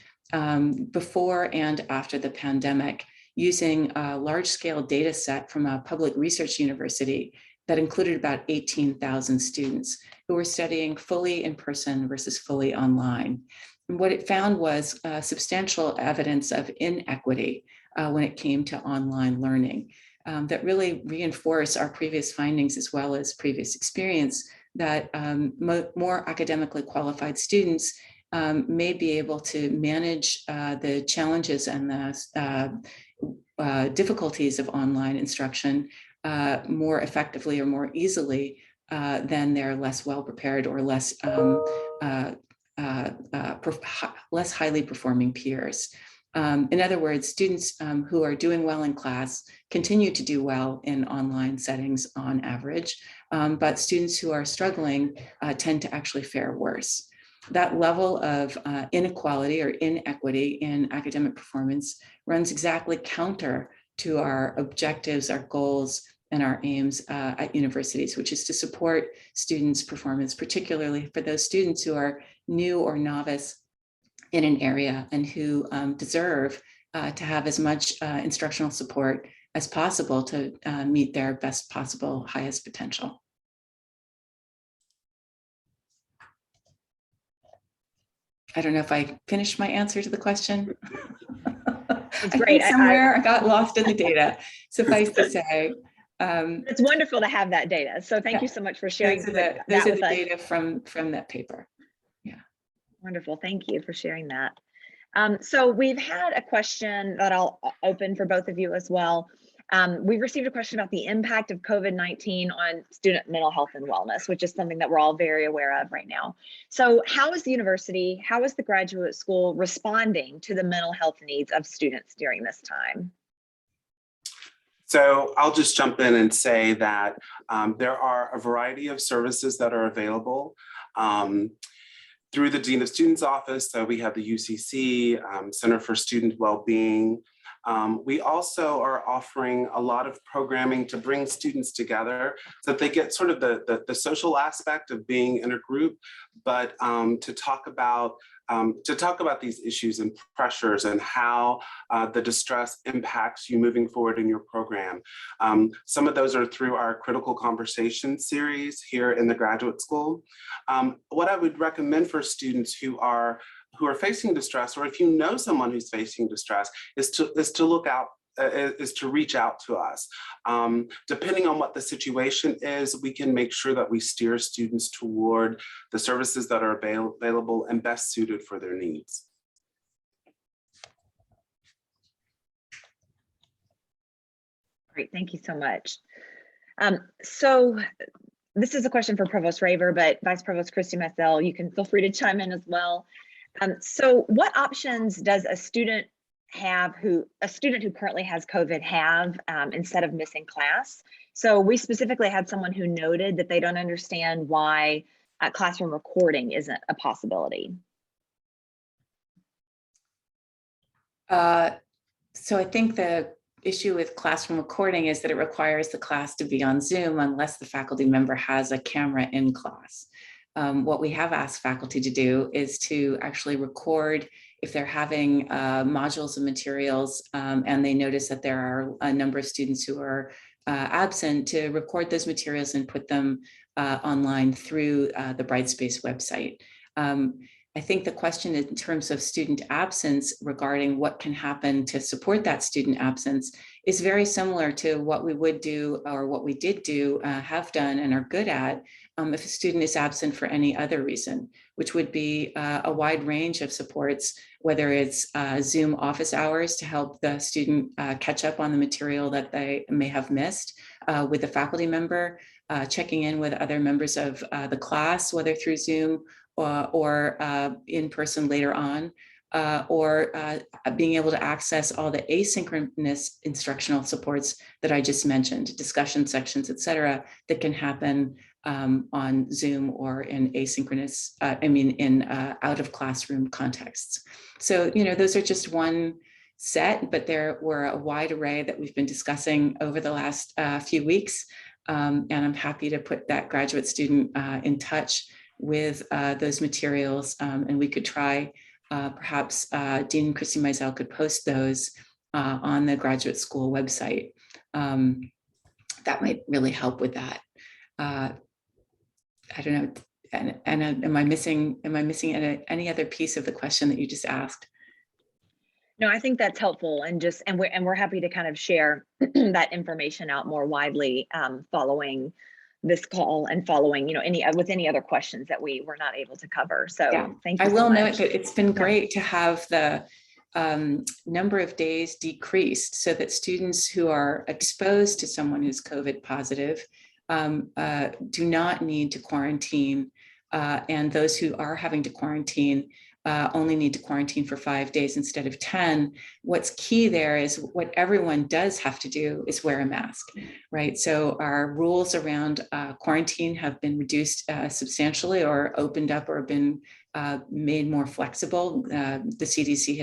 before and after the pandemic, using a large-scale data set from a public research university that included about 18,000 students who were studying fully in person versus fully online. And what it found was substantial evidence of inequity when it came to online learning that really reinforce our previous findings as well as previous experience that more academically qualified students may be able to manage the challenges and the difficulties of online instruction more effectively or more easily than their less well-prepared or less highly performing peers. In other words, students who are doing well in class continue to do well in online settings on average, but students who are struggling tend to actually fare worse. That level of inequality or inequity in academic performance runs exactly counter to our objectives, our goals, and our aims at universities, which is to support students' performance, particularly for those students who are new or novice in an area and who deserve to have as much instructional support as possible to meet their best possible, highest potential. I don't know if I finished my answer to the question. It's great. Somewhere I got lost in the data, suffice to say. It's wonderful to have that data. So thank you so much for sharing those are the data from that paper. Yeah. Wonderful. Thank you for sharing that. So we've had a question that I'll open for both of you as well. We've received a question about the impact of COVID-19 on student mental health and wellness, which is something that we're all very aware of right now. So how is the university, how is the graduate school responding to the mental health needs of students during this time? So I'll just jump in and say that there are a variety of services that are available through the Dean of Students Office. So we have the UCC, Center for Student Wellbeing. We also are offering a lot of programming to bring students together so that they get sort of the social aspect of being in a group, but to talk about these issues and pressures and how the distress impacts you moving forward in your program. Some of those are through our Critical Conversations series here in the graduate school. What I would recommend for students who are facing distress, or if you know someone who's facing distress, is to look out, is to reach out to us. Depending on what the situation is, we can make sure that we steer students toward the services that are available and best suited for their needs. Great, thank you so much. So this is a question for Provost Raver, but Vice Provost Christy Maisel, you can feel free to chime in as well. So what options does a student who currently has COVID have instead of missing class? So we specifically had someone who noted that they don't understand why classroom recording isn't a possibility. So I think the issue with classroom recording is that it requires the class to be on Zoom unless the faculty member has a camera in class. What we have asked faculty to do is to actually record if they're having modules of materials and they notice that there are a number of students who are absent, to record those materials and put them online through the Brightspace website. I think the question in terms of student absence regarding what can happen to support that student absence is very similar to what we would do or what we did do, have done and are good at if a student is absent for any other reason, which would be a wide range of supports, whether it's Zoom office hours to help the student catch up on the material that they may have missed with a faculty member, checking in with other members of the class, whether through Zoom or in person later on, or being able to access all the asynchronous instructional supports that I just mentioned, discussion sections, et cetera, that can happen on Zoom or in asynchronous, in out of classroom contexts. So, those are just one set, but there were a wide array that we've been discussing over the last few weeks. And I'm happy to put that graduate student in touch with those materials, and we could try, perhaps Dean Christy Mizell could post those on the graduate school website. That might really help with that. I don't know, Anna, am I missing any other piece of the question that you just asked? No, I think that's helpful, and we're happy to kind of share that information out more widely following this call and following, any other questions that we were not able to cover. So yeah, thank you. I will note that it's been great to have the number of days decreased so that students who are exposed to someone who's COVID positive do not need to quarantine, and those who are having to quarantine only need to quarantine for 5 days instead of 10. What's key there is what everyone does have to do is wear a mask, right? So our rules around quarantine have been reduced substantially, or opened up, or been made more flexible. The CDC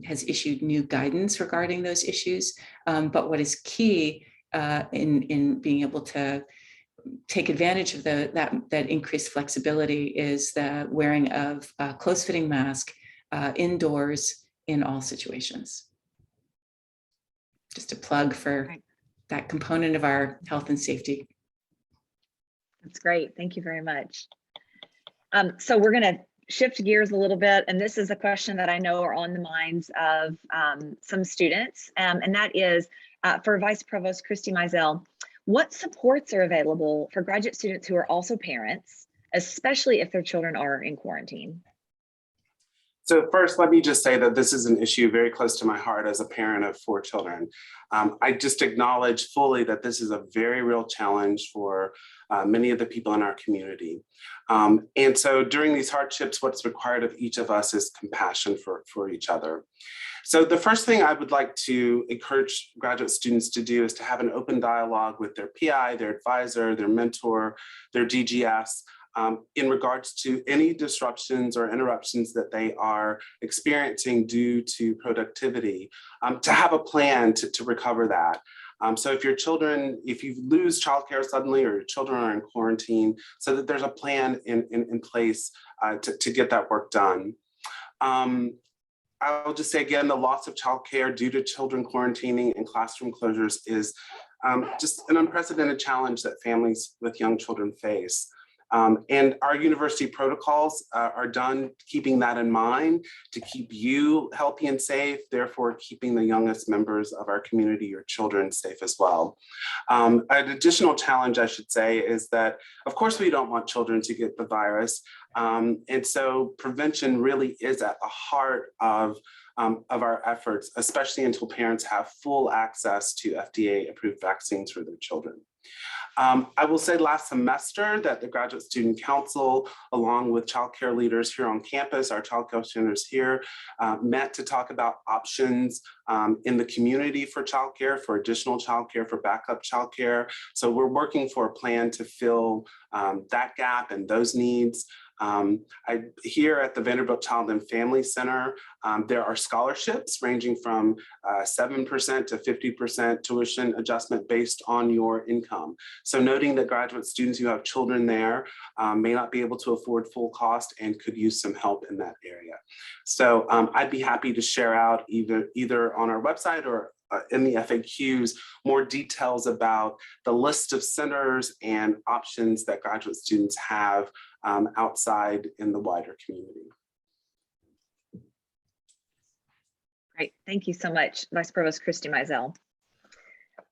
has issued new guidance regarding those issues. But what is key in being able to take advantage of that increased flexibility is the wearing of a close-fitting mask indoors in all situations. Just a plug for that component of our health and safety. That's great. Thank you very much. So we're going to shift gears a little bit, and this is a question that I know are on the minds of some students, and that is for Vice Provost Christy Mizell. What supports are available for graduate students who are also parents, especially if their children are in quarantine? So first, let me just say that this is an issue very close to my heart as a parent of 4 children. I just acknowledge fully that this is a very real challenge for many of the people in our community. And so during these hardships, what's required of each of us is compassion for each other. So the first thing I would like to encourage graduate students to do is to have an open dialogue with their PI, their advisor, their mentor, their DGS, in regards to any disruptions or interruptions that they are experiencing due to productivity, to have a plan to recover that. So if you lose childcare suddenly, or your children are in quarantine, so that there's a plan in place to get that work done. I'll just say again, the loss of childcare due to children quarantining and classroom closures is just an unprecedented challenge that families with young children face. And our university protocols are done keeping that in mind, to keep you healthy and safe, therefore keeping the youngest members of our community, your children, safe as well. An additional challenge, I should say, is that, of course, we don't want children to get the virus. And so prevention really is at the heart of our efforts, especially until parents have full access to FDA-approved vaccines for their children. I will say last semester that the Graduate Student Council, along with childcare leaders here on campus, our childcare centers here, met to talk about options in the community for childcare, for additional childcare, for backup childcare. So we're working for a plan to fill that gap and those needs. Here at the Vanderbilt Child and Family Center, there are scholarships ranging from 7% to 50% tuition adjustment based on your income. So noting that graduate students who have children there may not be able to afford full cost and could use some help in that area. So I'd be happy to share out either on our website or in the FAQs, more details about the list of centers and options that graduate students have outside in the wider community. Great, thank you so much, Vice Provost Christy Mizell.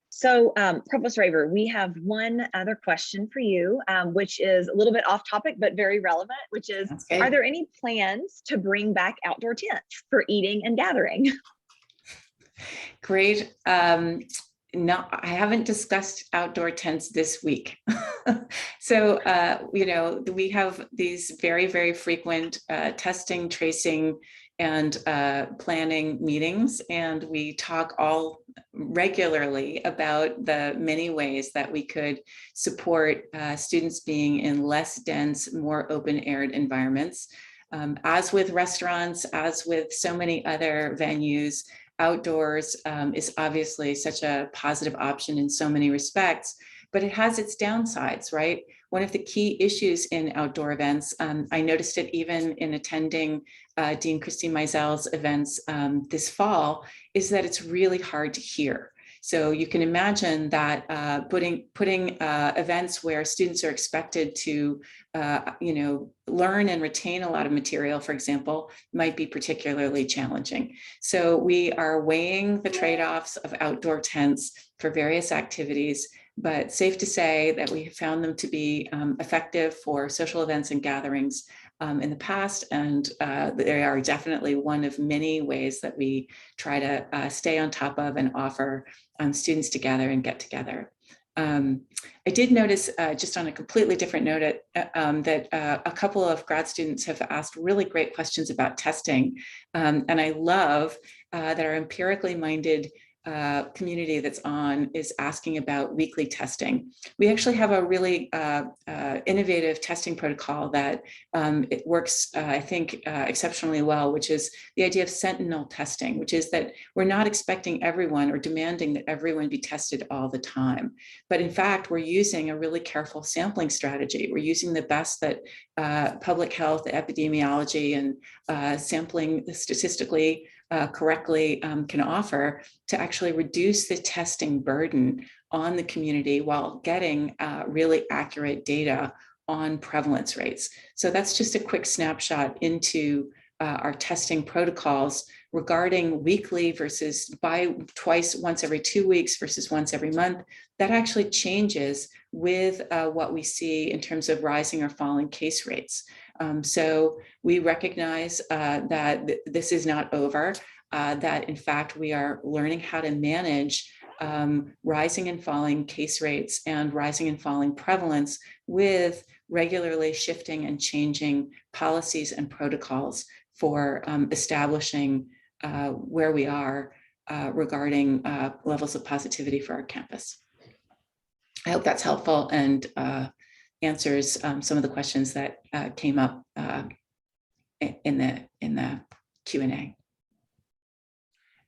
So Provost Raver, we have one other question for you, which is a little bit off topic, but very relevant, which is, are there any plans to bring back outdoor tents for eating and gathering? Great. No, I haven't discussed outdoor tents this week. So, we have these very, very frequent testing, tracing, and planning meetings, and we talk all regularly about the many ways that we could support students being in less dense, more open-aired environments. As with restaurants, as with so many other venues, outdoors is obviously such a positive option in so many respects, but it has its downsides, right? One of the key issues in outdoor events, I noticed it even in attending Dean Christy Mizell's events this fall, is that it's really hard to hear. So you can imagine that putting events where students are expected to, learn and retain a lot of material, for example, might be particularly challenging. So we are weighing the trade-offs of outdoor tents for various activities, but safe to say that we have found them to be effective for social events and gatherings in the past, and they are definitely one of many ways that we try to stay on top of and offer students to gather and get together. I did notice, just on a completely different note, that a couple of grad students have asked really great questions about testing, and I love that our empirically minded community that's on is asking about weekly testing. We actually have a really innovative testing protocol that it works, I think, exceptionally well, which is the idea of sentinel testing, which is that we're not expecting everyone or demanding that everyone be tested all the time. But in fact, we're using a really careful sampling strategy. We're using the best that public health, epidemiology, and sampling statistically correctly can offer to actually reduce the testing burden on the community while getting really accurate data on prevalence rates. So that's just a quick snapshot into our testing protocols regarding weekly versus once every 2 weeks versus once every month. That actually changes with what we see in terms of rising or falling case rates. So we recognize that this is not over, that in fact we are learning how to manage rising and falling case rates and rising and falling prevalence with regularly shifting and changing policies and protocols for establishing where we are regarding levels of positivity for our campus. I hope that's helpful and answers some of the questions that came up in the Q&A.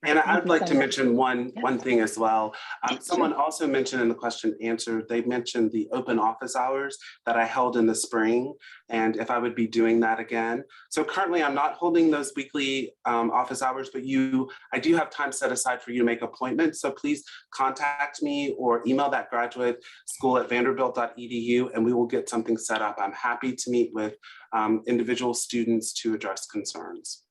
And I'd like to mention one thing as well. Someone also mentioned in the question answer, they mentioned the open office hours that I held in the spring, and if I would be doing that again. So currently I'm not holding those weekly office hours, but I do have time set aside for you to make appointments. So please contact me or email that graduate school at vanderbilt.edu and we will get something set up. I'm happy to meet with individual students to address concerns.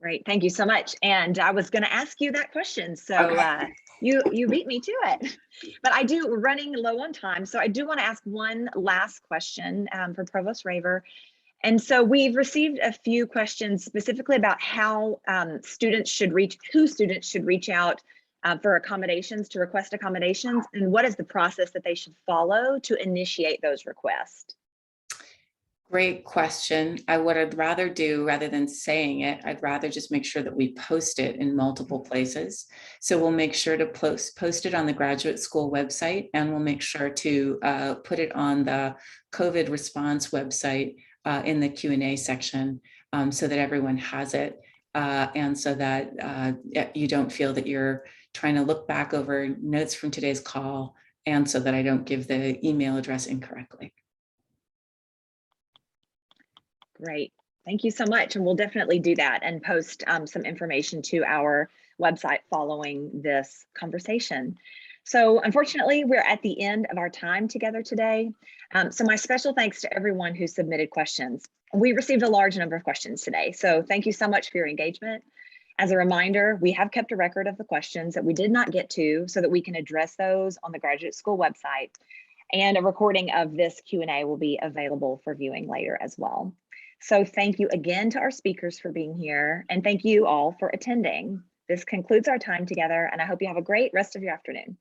Great, thank you so much. And I was going to ask you that question, so okay. You beat me to it. But we're running low on time, so I do want to ask one last question for Provost Raver. And so we've received a few questions specifically about how who students should reach out for accommodations, to request accommodations, and what is the process that they should follow to initiate those requests. Great question. What I'd rather do, rather than saying it, I'd rather just make sure that we post it in multiple places. So we'll make sure to post it on the graduate school website, and we'll make sure to put it on the COVID response website in the Q&A section, so that everyone has it, and so that you don't feel that you're trying to look back over notes from today's call, and so that I don't give the email address incorrectly. Great. Thank you so much. And we'll definitely do that and post some information to our website following this conversation. So unfortunately, we're at the end of our time together today. So my special thanks to everyone who submitted questions. We received a large number of questions today. So thank you so much for your engagement. As a reminder, we have kept a record of the questions that we did not get to so that we can address those on the graduate school website. And a recording of this Q&A will be available for viewing later as well. So thank you again to our speakers for being here, and thank you all for attending. This concludes our time together, and I hope you have a great rest of your afternoon.